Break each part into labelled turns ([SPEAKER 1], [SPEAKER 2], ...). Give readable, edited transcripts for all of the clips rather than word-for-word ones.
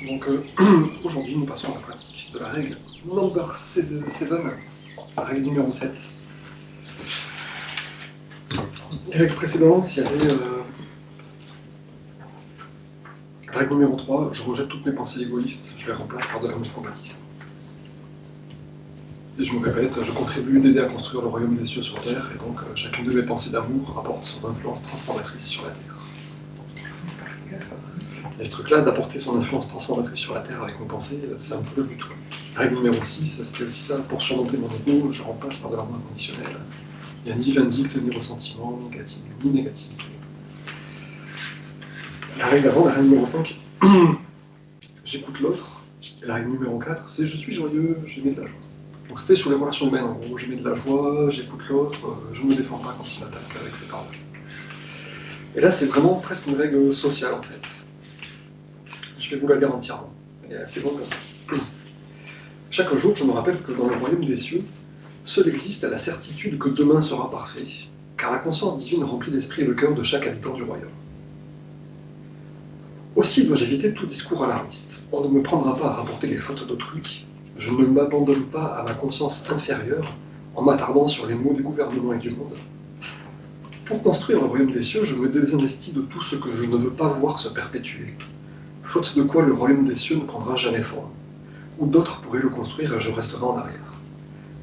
[SPEAKER 1] Donc aujourd'hui, nous passons à la pratique de la règle number 7, la règle numéro 7. La règle précédente, il y avait la règle numéro 3, je rejette toutes mes pensées égoïstes, je les remplace par de l'amour compatissant. Et je me répète, je contribue d'aider à construire le royaume des cieux sur terre, et donc chacune de mes pensées d'amour apporte son influence transformatrice sur la terre. Et ce truc-là, d'apporter son influence transformatrice sur la terre avec nos pensées, c'est un peu le but. Règle numéro 6, c'était aussi ça, pour surmonter mon ego, je remplace par de l'amour inconditionnel. Il y a ni vindicte, ni ressentiment, ni négativité. La règle avant, la règle numéro 5, j'écoute l'autre. Et la règle numéro 4, c'est je suis joyeux, j'émets de la joie. Donc c'était sur les relations humaines, en gros, j'émets de la joie, j'écoute l'autre, je ne me défends pas quand il m'attaque, etc. Et là, c'est vraiment presque une règle sociale, en fait. Je vais vous la lire entièrement. Elle est assez longue. Chaque jour, je me rappelle que dans le royaume des cieux, seul existe la certitude que demain sera parfait, car la conscience divine remplit l'esprit et le cœur de chaque habitant du royaume. Aussi dois-je éviter tout discours alarmiste. On ne me prendra pas à rapporter les fautes d'autrui. Je ne m'abandonne pas à ma conscience inférieure en m'attardant sur les maux des gouvernements et du monde. Pour construire le royaume des cieux, je me désinvestis de tout ce que je ne veux pas voir se perpétuer. Faute de quoi le royaume des cieux ne prendra jamais forme. Ou d'autres pourraient le construire et je resterai en arrière.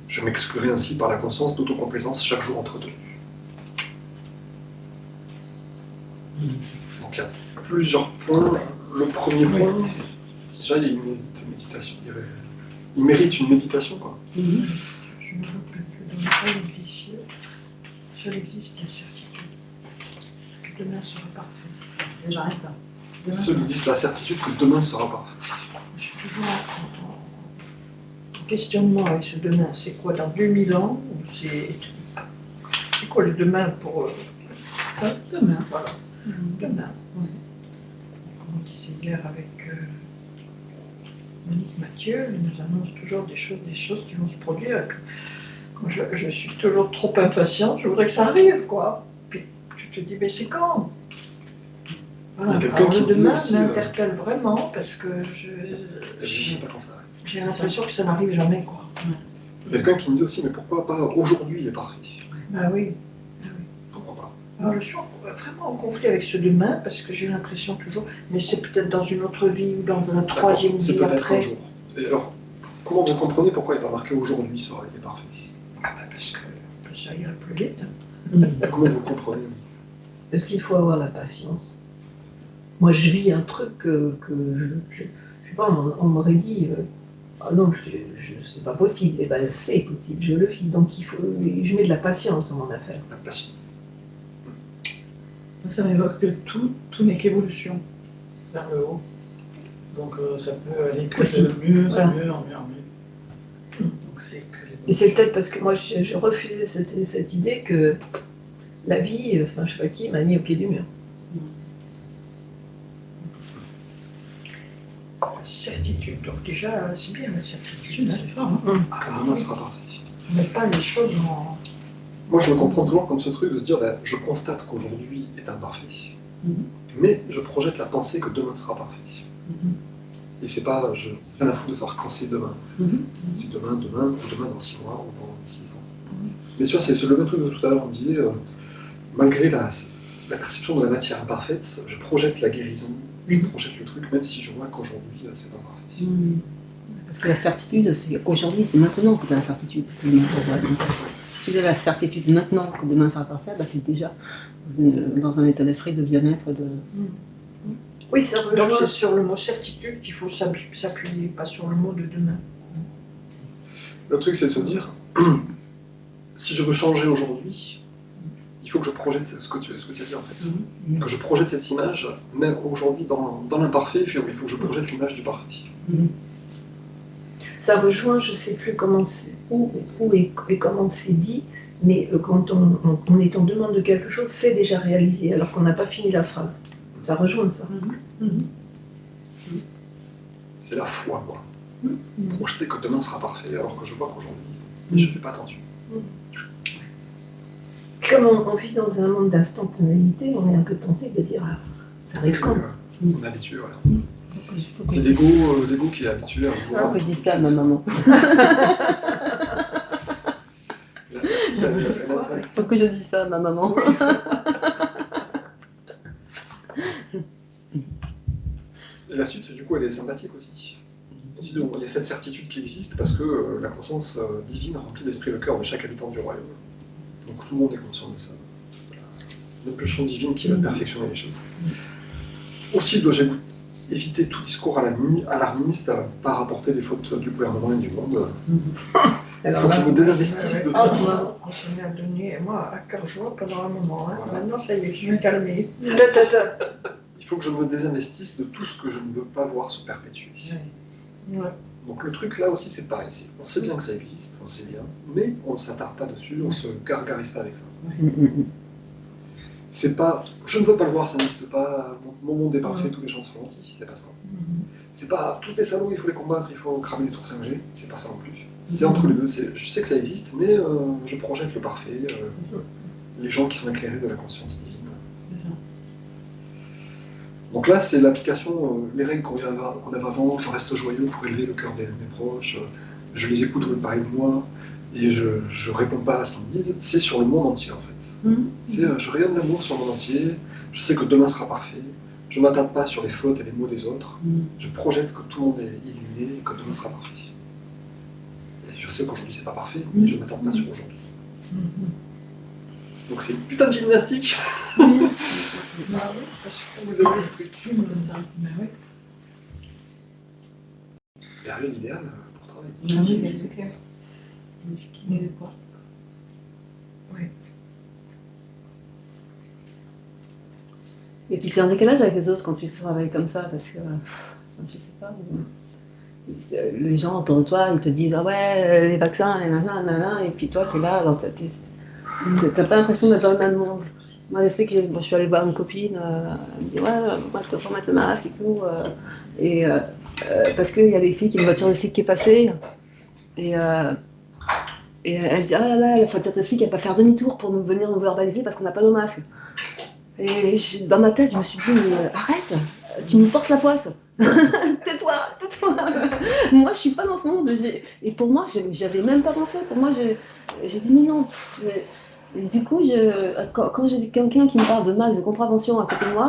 [SPEAKER 1] Je m'exclurai ainsi par la conscience d'autocomplaisance chaque jour entretenue. Donc il y a plusieurs points. Le premier point, déjà il y a une méditation. Il mérite une méditation, quoi.
[SPEAKER 2] Je me rappelle que dans le royaume des cieux, seul existe la certitude que demain sera parfait.
[SPEAKER 3] Déjà rien ça.
[SPEAKER 1] Ceux disent la certitude que demain sera parfait.
[SPEAKER 2] Je suis toujours en questionnement avec ce demain. C'est quoi dans 2000 ans ou c'est quoi le demain pour
[SPEAKER 3] Demain.
[SPEAKER 2] voilà. Demain. Oui. Comme on disait hier avec Monique Mathieu, elle nous annonce toujours des choses qui vont se produire. Quand je suis toujours trop impatiente, je voudrais que ça arrive, quoi. Puis tu te dis, mais c'est quand? Voilà. Alors le demain m'interpelle vraiment parce que
[SPEAKER 1] Je ne sais pas quand ça arrive.
[SPEAKER 2] j'ai l'impression que ça n'arrive jamais, quoi.
[SPEAKER 1] Il y a quelqu'un qui me disait aussi, mais pourquoi pas aujourd'hui il est parfait?
[SPEAKER 2] Ah oui.
[SPEAKER 1] Pourquoi pas?
[SPEAKER 2] Alors je suis vraiment en conflit avec ce demain parce que j'ai l'impression toujours, mais c'est peut-être dans une autre vie ou dans la troisième vie
[SPEAKER 1] c'est peut-être
[SPEAKER 2] après.
[SPEAKER 1] un jour. Et alors, comment vous comprenez pourquoi il n'est pas marqué aujourd'hui sera été parfait?
[SPEAKER 2] Ah ben parce que ça irait plus vite.
[SPEAKER 1] Comment vous comprenez?
[SPEAKER 3] Parce qu'il faut avoir la patience. Moi, je vis un truc que je sais pas, on m'aurait dit, ah non, c'est pas possible. Eh ben, c'est possible, je le vis. Donc, je mets de la patience dans mon affaire.
[SPEAKER 1] La patience.
[SPEAKER 4] Ça n'évoque que tout n'est qu'évolution vers le haut. Donc ça peut aller de mieux en mieux en mieux. Donc c'est que
[SPEAKER 3] Et c'est peut-être parce que moi, je refusais cette idée que la vie, enfin, je sais pas qui, m'a mis au pied du mur.
[SPEAKER 2] Certitude. Donc déjà, c'est bien la certitude.
[SPEAKER 4] c'est fort. Hein.
[SPEAKER 1] Que demain sera parfait.
[SPEAKER 2] On ne met pas les choses en...
[SPEAKER 1] Moi, je me comprends toujours comme ce truc de se dire, ben, je constate qu'aujourd'hui est imparfait, mais je projette la pensée que demain sera parfait. Et c'est pas, je rien à foutre de savoir quand c'est demain. C'est demain, ou demain dans 6 mois, ou dans 6 ans. Mais tu vois, c'est le même truc de tout à l'heure, on disait, malgré la perception de la matière imparfaite, je projette la guérison, je projette le truc, même si je vois qu'aujourd'hui, c'est pas parfait.
[SPEAKER 3] Parce que la certitude, c'est aujourd'hui, c'est maintenant que tu as la certitude. Si tu as la certitude maintenant que demain sera parfait, bah, tu es déjà dans un état d'esprit de bien-être.
[SPEAKER 2] Oui, donc c'est sur le mot certitude qu'il faut s'appuyer, pas sur le mot de demain.
[SPEAKER 1] Le truc, c'est de se dire, si je veux changer aujourd'hui, il faut que je projette ce que tu as dit en fait. Que je projette cette image, même aujourd'hui dans l'imparfait, il faut que je projette l'image du parfait.
[SPEAKER 3] Ça rejoint, je ne sais plus comment où et comment c'est dit, mais quand on est en demande de quelque chose, c'est déjà réalisé, alors qu'on n'a pas fini la phrase. Ça rejoint ça.
[SPEAKER 1] C'est la foi, quoi. Projeter que demain sera parfait, alors que je vois qu'aujourd'hui, je ne fais pas attention.
[SPEAKER 3] Comme on vit dans un monde d'instantanéité, on est un peu tenté de dire, ah, ça arrive quand?
[SPEAKER 1] On est habitué, voilà. C'est l'ego qui est habitué à vouloir.
[SPEAKER 3] Faut que je dise ça à ma maman. Faut que je dise ça à ma maman.
[SPEAKER 1] Et la suite, du coup, elle est sympathique aussi. Il y a cette certitude qui existe parce que la conscience divine remplit l'esprit et le cœur de chaque habitant du royaume. Donc tout le monde est conscient de ça. Voilà. Une pulsion divine qui va perfectionner les choses. Aussi, dois-je éviter tout discours alarmiste par rapporter les fautes du gouvernement et du monde. Il faut que je me désinvestisse de tout.
[SPEAKER 2] On s'en est donné, moi, à cœur joie pendant un moment. Hein. Voilà. Maintenant, ça y est, je suis calmée.
[SPEAKER 1] Il faut que je me désinvestisse de tout ce que je ne veux pas voir se perpétuer.
[SPEAKER 2] Ouais.
[SPEAKER 1] Donc le truc là aussi, c'est pareil. On sait bien que ça existe, on sait bien, mais on ne s'attarde pas dessus, on se gargarise pas avec ça. C'est pas, je ne veux pas le voir, ça n'existe pas, mon monde est parfait, tous les gens sont gentils, c'est pas ça. C'est pas, tous les salauds, il faut les combattre, il faut cramer les tours 5G, c'est pas ça non plus. C'est entre les deux, je sais que ça existe, mais je projette le parfait, les gens qui sont éclairés de la conscience divine. Donc là, c'est l'application, les règles qu'on avait avant, je reste joyeux pour élever le cœur de mes proches, je les écoute au lieu de parler de moi, et je réponds pas à ce qu'ils me disent, c'est sur le monde entier en fait. C'est je rayonne l'amour sur le monde entier, je sais que demain sera parfait, je ne m'attarde pas sur les fautes et les maux des autres, je projette que tout le monde est illuminé et que demain sera parfait. Et je sais qu'aujourd'hui c'est pas parfait, mais je ne m'attarde pas sur aujourd'hui. Donc c'est une putain de gymnastique.
[SPEAKER 2] Bah oui, parce que
[SPEAKER 1] Vous avez le truc.
[SPEAKER 2] Bah oui.
[SPEAKER 1] Il n'y a rien d'idéal pour travailler.
[SPEAKER 3] Oui, mais c'est clair. Mais de quoi?
[SPEAKER 2] Oui.
[SPEAKER 3] Et puis tu es en décalage avec les autres quand tu travailles comme ça, parce que, je sais pas, les gens autour de toi, ils te disent ah ouais, les vaccins, les nanana, et puis toi tu es là, alors t'as pas l'impression d'être dans le même monde. Moi je sais que je suis allée voir une copine, elle me dit ouais, moi il faut mettre le masque et tout, parce qu'il y a des flics, il y a une voiture de flic qui est passée, et elle dit ah là là, la voiture de flic elle va pas faire demi-tour pour venir nous verbaliser parce qu'on n'a pas nos masques. Et dans ma tête, je me suis dit, mais arrête, tu me portes la poisse. Tais-toi, tais-toi. Moi, je suis pas dans ce monde. Et pour moi, j'avais même pas pensé. Pour moi, j'ai dit, mais non. Et du coup, quand j'ai quelqu'un qui me parle de max de contravention à côté de moi,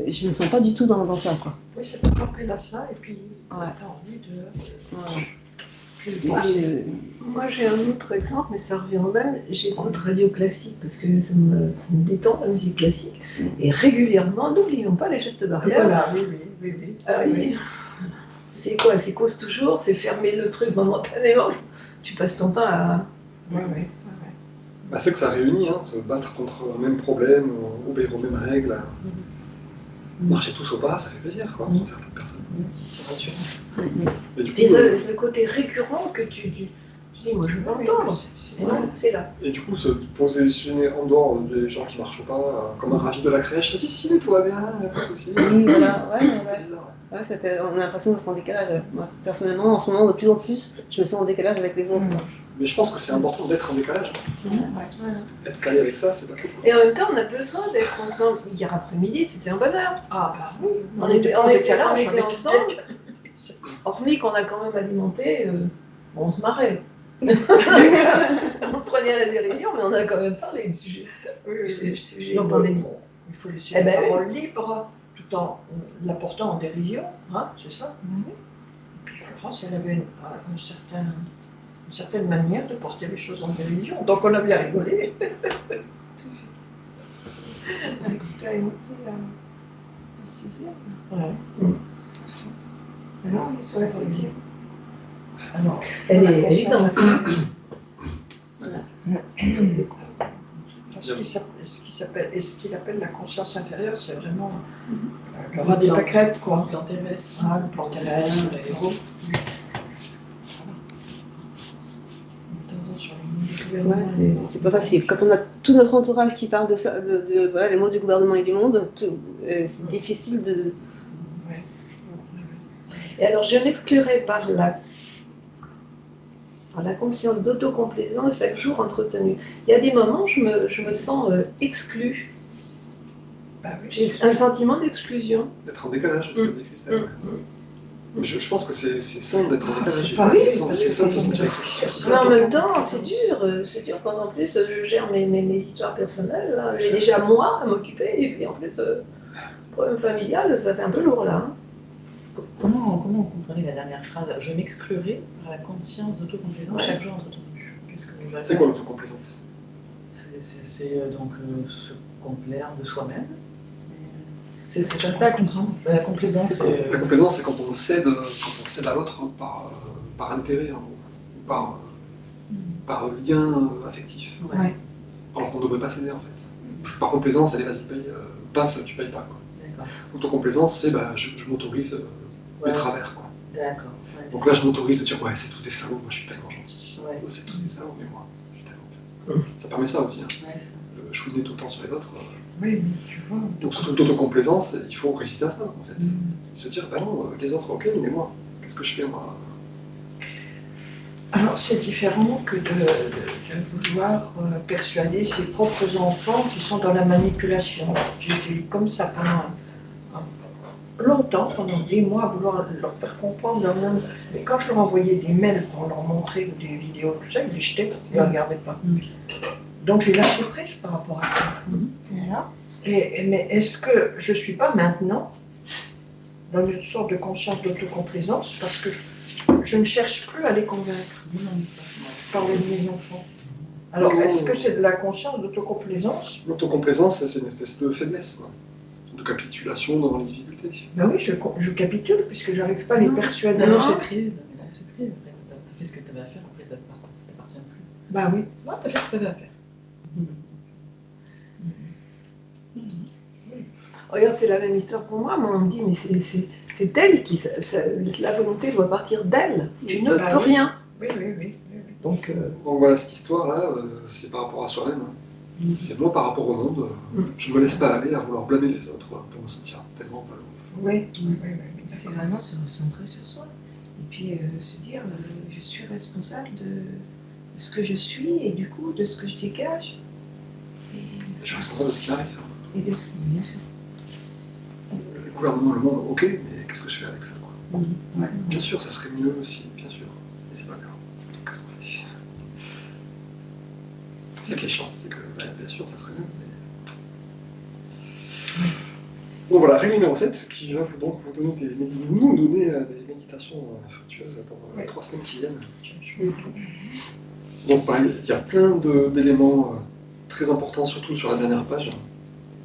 [SPEAKER 3] je me sens pas du tout dans ça, quoi.
[SPEAKER 2] Oui, c'est pas compris là ça, et puis t'as envie de...
[SPEAKER 3] Ouais.
[SPEAKER 2] Moi, j'ai un autre exemple, mais ça revient au même. J'écoute radio classique parce que ça me détend, la musique classique. Et régulièrement, n'oublions pas les gestes barrières.
[SPEAKER 4] Voilà, oui.
[SPEAKER 2] Oui. C'est quoi? C'est cause toujours, c'est fermer le truc momentanément. Tu passes ton temps à... Ouais.
[SPEAKER 1] Bah, c'est que ça réunit, hein, se battre contre le même problème, obéir aux mêmes règles, marcher tous au pas, ça fait plaisir, quoi, pour certaines personnes. C'est rassurant. Et du coup,
[SPEAKER 2] Et ce côté récurrent que tu dis, moi je veux pas entendre. C'est là.
[SPEAKER 1] Et du coup, se positionner en dehors des gens qui marchent pas, comme un ravi de la crèche. Si, tout va bien, il n'y a pas de souci.
[SPEAKER 3] Oui, voilà, ouais.
[SPEAKER 1] Bizarre.
[SPEAKER 3] Ouais, on a l'impression d'être en décalage. Moi, personnellement, en ce moment, de plus en plus, je me sens en décalage avec les autres.
[SPEAKER 1] Mais je pense que c'est important d'être en décalage. Être calé avec ça, c'est pas cool.
[SPEAKER 2] Et en même temps, on a besoin d'être ensemble. Hier après-midi, c'était un bonheur. Ah bah oui, on était ensemble. Hormis qu'on a quand même alimenté, on se marrait. On prenait à la dérision, mais on a quand même parlé du sujet.
[SPEAKER 4] Oui.
[SPEAKER 2] Donc pandémie.
[SPEAKER 4] Il faut laisser la parole libre,
[SPEAKER 2] tout en l'apportant en dérision, hein, c'est ça. Et puis Florence, elle avait une certaine manière de porter les choses en dérision. Donc on a bien rigolé.
[SPEAKER 4] à expérimenter la sixième.
[SPEAKER 2] Ouais.
[SPEAKER 4] Maintenant, on est sur la septième.
[SPEAKER 2] Alors,
[SPEAKER 3] Elle est dense.
[SPEAKER 2] Ce qu'il appelle la conscience intérieure, c'est vraiment le ras des pâquerettes, quoi.
[SPEAKER 4] Le plan terrestre.
[SPEAKER 2] Ah, le plan terrestre, le héros.
[SPEAKER 3] Ouais, c'est pas facile. Quand on a tout notre entourage qui parle de ça, voilà, les mots du gouvernement et du monde, c'est difficile de...
[SPEAKER 2] Ouais. Et alors, je m'exclurai par la conscience d'autocomplaisance chaque jour entretenue. Il y a des moments où je me sens exclue. Bah oui.
[SPEAKER 3] J'ai un sentiment d'exclusion.
[SPEAKER 1] D'être en décalage, ce que dit Christelle. Ouais. Mais je pense que c'est sain d'être en décalage.
[SPEAKER 2] c'est pas vrai,
[SPEAKER 1] C'est sain de se sentir
[SPEAKER 2] c'est-
[SPEAKER 1] exclu.
[SPEAKER 3] Mais en même temps, c'est dur quand en plus je gère mes histoires personnelles. Là. J'ai déjà moi à m'occuper, et puis en plus, problème familial, ça fait un peu lourd là. Hein.
[SPEAKER 4] Comment vous comprenez la dernière phrase? Je m'exclurai par la conscience d'autocomplaisance chaque jour entretenu. Qu'est-ce que vous
[SPEAKER 1] C'est quoi l'autocomplaisance?
[SPEAKER 4] C'est donc se complaire de soi-même. J'arrive pas à comprendre. La complaisance,
[SPEAKER 1] La complaisance, c'est quand on cède à l'autre par intérêt, hein, ou par lien affectif.
[SPEAKER 4] Ouais.
[SPEAKER 1] Alors qu'on ne devrait pas céder en fait. Par complaisance, allez, vas-y, paye, passe, tu payes pas. Quoi.
[SPEAKER 4] D'accord.
[SPEAKER 1] Autocomplaisance, c'est je m'autorise les travers. Quoi.
[SPEAKER 4] D'accord. Ouais.
[SPEAKER 1] Donc là, je m'autorise de dire, ouais, c'est tous des salauds, moi je suis tellement gentil.
[SPEAKER 4] Ouais.
[SPEAKER 1] C'est tous des salauds, mais moi, je suis tellement bien. Ça permet ça aussi. Hein.
[SPEAKER 4] Ouais,
[SPEAKER 1] Chouiner tout le temps sur les autres.
[SPEAKER 2] Oui, mais tu vois.
[SPEAKER 1] Donc, surtout l'autocomplaisance, il faut résister à ça, en fait. Se dire, bah non, les autres, ok, mais moi, qu'est-ce que je fais, moi?
[SPEAKER 2] Alors, c'est différent que de vouloir persuader ses propres enfants qui sont dans la manipulation. J'ai été comme ça longtemps, pendant des mois, à vouloir leur faire comprendre leur monde. Mais quand je leur envoyais des mails pour leur montrer ou des vidéos, tout ça, ils les jetaient, ils ne les regardaient pas. Donc j'ai lâché prise par rapport à ça. Voilà. Mais est-ce que je ne suis pas maintenant dans une sorte de conscience d'autocomplaisance parce que je ne cherche plus à les convaincre parler de mes enfants. Alors est-ce que c'est de la conscience d'autocomplaisance?
[SPEAKER 1] L'autocomplaisance, c'est une espèce de faiblesse, quoi. De capitulation devant les difficultés.
[SPEAKER 2] Ben oui, je capitule puisque je n'arrive pas à les persuader.
[SPEAKER 4] Non, c'est prise. Tu as fait ce que tu avais à faire, après ça ne t'appartient plus.
[SPEAKER 2] Ben oui.
[SPEAKER 4] Non, tu as fait ce que tu avais à faire.
[SPEAKER 3] Regarde, c'est la même histoire pour moi. Moi, on me dit, mais c'est elle qui. La volonté doit partir d'elle. Tu ne peux rien.
[SPEAKER 2] Oui.
[SPEAKER 3] Donc,
[SPEAKER 1] voilà, cette histoire-là, c'est par rapport à soi-même. Hein. C'est moi par rapport au monde. Je ne me laisse pas aller à vouloir blâmer les autres pour me sentir tellement valeureux.
[SPEAKER 2] Oui.
[SPEAKER 3] c'est vraiment se recentrer sur soi. Et puis se dire, je suis responsable de ce que je suis et du coup de ce que je dégage.
[SPEAKER 1] Je suis responsable de ce qui arrive.
[SPEAKER 3] Et de ce qui, bien sûr.
[SPEAKER 1] Le gouvernement, le monde, ok, mais qu'est-ce que je fais avec ça, quoi? Bien sûr, ça serait mieux aussi, bien sûr. Mais c'est pas grave. Qu'est-ce qu'on fait? C'est ça qui est chiant, c'est que, bien sûr, ça serait mieux, mais... Bon voilà, règle numéro 7, qui va donc vous donner nous donner des méditations fructueuses pour les 3 semaines qui viennent. Donc pareil, il y a plein d'éléments très importants, surtout sur la dernière page.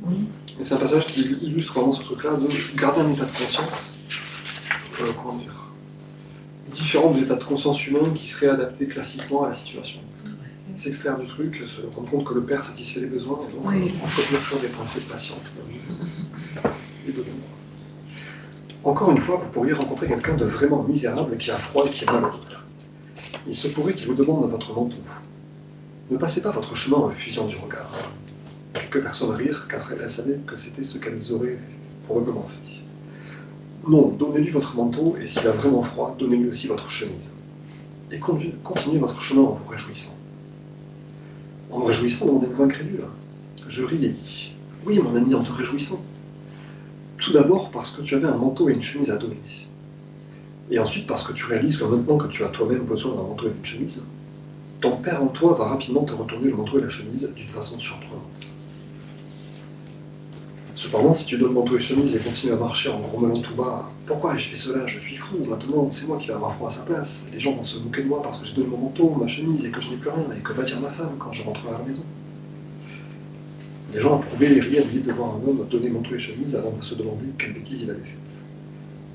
[SPEAKER 1] Mais c'est un passage qui illustre vraiment ce truc-là, de garder un état de conscience, différent de l'état de conscience humain qui serait adapté classiquement à la situation. S'extraire du truc, se rendre compte que le père satisfait les besoins, et donc entretenir des pensées de patience et de l'amour. Encore une fois, vous pourriez rencontrer quelqu'un de vraiment misérable qui a froid et qui est malheureux. Il se pourrait qu'il vous demande votre manteau. Ne passez pas votre chemin en fusant du regard. Quelques personnes rirent car elles savaient que c'était ce qu'elles auraient probablement fait. Non, donnez-lui votre manteau et s'il a vraiment froid, donnez-lui aussi votre chemise. Et continuez votre chemin en vous réjouissant. En me réjouissant, demandez-vous incrédule. Je ris et dis, oui mon ami, en te réjouissant. Tout d'abord parce que tu avais un manteau et une chemise à donner. Et ensuite parce que tu réalises que maintenant que tu as toi-même besoin d'un manteau et d'une chemise, ton père en toi va rapidement te retourner le manteau et la chemise d'une façon surprenante. Cependant, si tu donnes manteau et chemise et continues à marcher en grommelant tout bas, « Pourquoi j'ai fait cela? Je suis fou, maintenant c'est moi qui vais avoir froid à sa place. Les gens vont se moquer de moi parce que j'ai donné mon manteau, ma chemise et que je n'ai plus rien, et que va dire ma femme quand je rentrerai à la maison ?» Les gens approuvaient et riaient à l'idée de voir un homme donner manteau et chemise avant de se demander quelle bêtise il avait faite.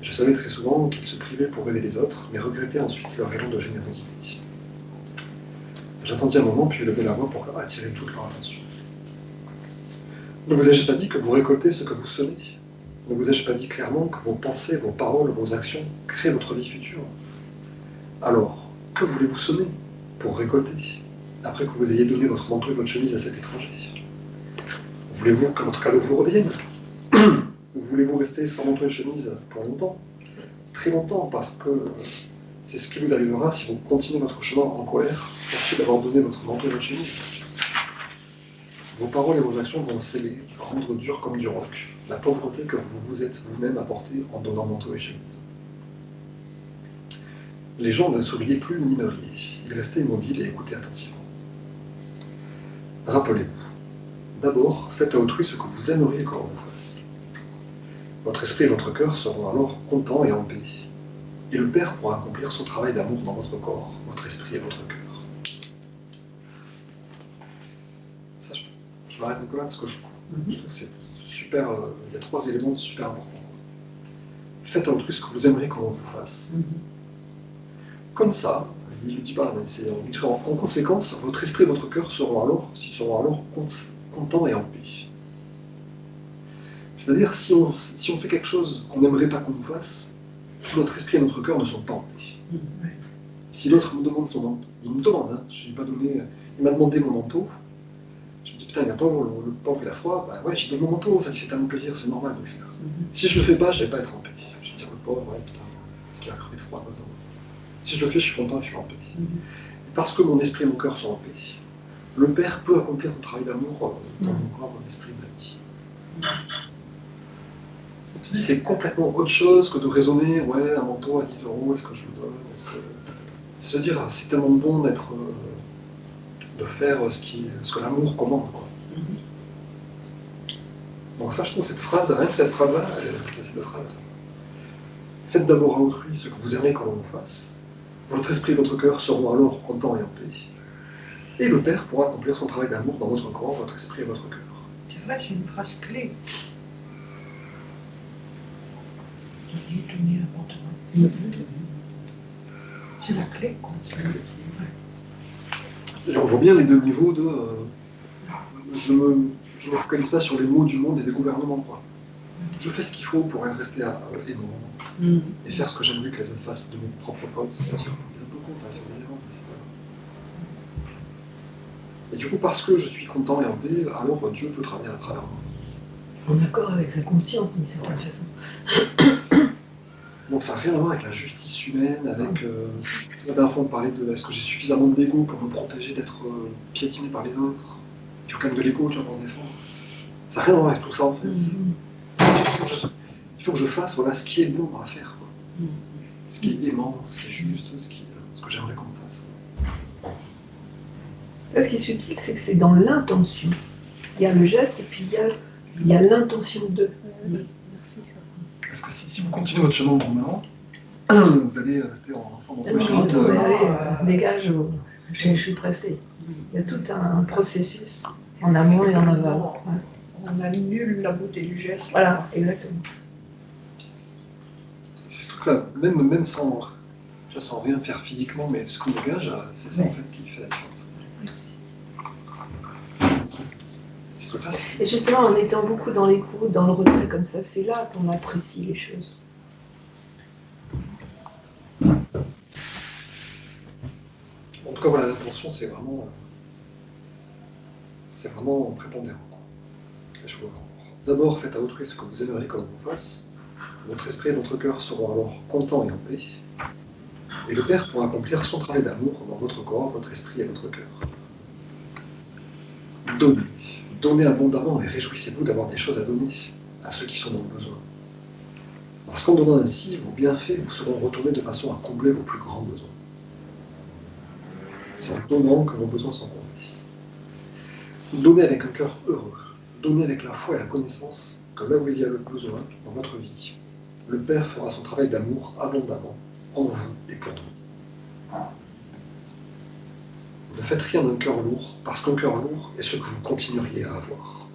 [SPEAKER 1] Je savais très souvent qu'il se privait pour aider les autres, mais regrettait ensuite leur élan de générosité. J'attendis un moment, puis levai la voix pour attirer toute leur attention. Ne vous ai-je pas dit que vous récoltez ce que vous semez? Ne vous ai-je pas dit clairement que vos pensées, vos paroles, vos actions créent votre vie future? Alors, que voulez-vous semer pour récolter, après que vous ayez donné votre manteau et votre chemise à cet étranger? Voulez-vous que votre cadeau vous revienne? Voulez-vous rester sans manteau et chemise pour longtemps? Très longtemps, parce que c'est ce qui vous arrivera si vous continuez votre chemin en colère, ensuite d'avoir donné votre manteau et votre chemise. Vos paroles et vos actions vont sceller, rendre dur comme du roc, la pauvreté que vous vous êtes vous-même apportée en donnant manteau et chemise. Les gens ne souriaient plus ni ne riaient, ils restaient immobiles et écoutaient attentivement. Rappelez-vous, d'abord, faites à autrui ce que vous aimeriez qu'on vous fasse. Votre esprit et votre cœur seront alors contents et en paix, et le Père pourra accomplir son travail d'amour dans votre corps, votre esprit et votre cœur. Ça, je m'arrête, Nicolas, parce que je trouve que c'est super. Il y a 3 éléments super importants. Faites à autrui ce que vous aimeriez qu'on vous fasse. Comme ça, il ne le dit pas, mais c'est en conséquence, votre esprit et votre cœur seront alors contents et en paix. C'est-à-dire, si on fait quelque chose qu'on n'aimerait pas qu'on nous fasse, notre esprit et notre cœur ne sont pas en paix. Si l'autre me demande son manteau, il me demande, hein, je lui ai pas donné, il m'a demandé mon manteau, je me dis putain, attends, le pauvre il a froid, bah ouais, j'ai donné mon manteau, ça lui fait tellement plaisir, c'est normal de le faire. Si je le fais pas, je vais pas être en paix. Je vais dire le pauvre, ouais, putain, est-ce qu'il a crevé de froid maintenant. Si je le fais, je suis content et je suis en paix. Et parce que mon esprit et mon cœur sont en paix, le Père peut accomplir un travail d'amour dans mon corps, mon esprit, ma vie. C'est complètement autre chose que de raisonner, ouais, un manteau à 10 €, est-ce que je le donne, c'est se dire, c'est tellement bon de faire ce que l'amour commande, quoi. Donc ça, je trouve cette phrase, rien que cette phrase-là, c'est de phrase. Faites d'abord à autrui ce que vous aimez qu'on vous fasse. Votre esprit et votre cœur seront alors contents et en paix. Et le Père pourra accomplir son travail d'amour dans votre corps, votre esprit et votre cœur.
[SPEAKER 2] C'est vrai, c'est une phrase clé. Donner abondamment. C'est la clé, quoi.
[SPEAKER 1] Et on voit bien les 2 niveaux de... je me focalise pas sur les maux du monde et des gouvernements, quoi. Je fais ce qu'il faut pour rester aimant et faire ce que j'aimerais que les autres fassent de mes propres fautes. Bien sûr, on est un peu con, t'as fait des erreurs, mais c'est pas grave. Et du coup, parce que je suis content et en paix, alors Dieu peut travailler à travers moi.
[SPEAKER 3] En accord avec sa conscience, d'une certaine façon.
[SPEAKER 1] Donc ça n'a rien à voir avec la justice humaine, avec... la dernière fois on parlait de est-ce que j'ai suffisamment d'ego pour me protéger d'être piétiné par les autres. Il faut quand même de l'ego, tu vois, pour se défendre. Ça n'a rien à voir avec tout ça en fait. Il faut que je fasse voilà, ce qui est bon à faire. Quoi. Ce qui est aimant, ce qui est juste, ce que j'aimerais qu'on me fasse.
[SPEAKER 3] Là, ce qui est subtil, c'est que c'est dans l'intention. Il y a le geste et puis il y a l'intention de. Merci, ça.
[SPEAKER 1] Parce que si vous continuez votre chemin maintenant, vous allez rester ensemble en
[SPEAKER 3] Non, allez, dégage, je suis pressée. Il y a tout un processus en amont et en aval. Ouais.
[SPEAKER 2] On annule la beauté du geste.
[SPEAKER 3] Voilà, exactement.
[SPEAKER 1] C'est ce truc-là, même sans rien faire physiquement, mais ce qu'on dégage, c'est ça en fait qui fait la différence.
[SPEAKER 3] Merci.
[SPEAKER 1] Ce truc-là,
[SPEAKER 3] et justement, en étant beaucoup dans l'écoute, dans le retrait comme ça, c'est là qu'on apprécie les choses.
[SPEAKER 1] En tout cas, voilà, l'intention, c'est vraiment prépondérant. D'abord, faites à autrui ce que vous aimeriez qu'on vous fasse. Votre esprit et votre cœur seront alors contents et en paix. Et le Père pourra accomplir son travail d'amour dans votre corps, votre esprit et votre cœur. Donnez. Donnez abondamment et réjouissez-vous d'avoir des choses à donner à ceux qui sont dans le besoin. Parce qu'en donnant ainsi, vos bienfaits vous seront retournés de façon à combler vos plus grands besoins. C'est en donnant que vos besoins sont comblés. Donnez avec un cœur heureux. Donnez avec la foi et la connaissance que là où il y a le besoin dans votre vie, le Père fera son travail d'amour abondamment en vous et pour vous. Ne faites rien d'un cœur lourd, parce qu'un cœur lourd est ce que vous continueriez à avoir.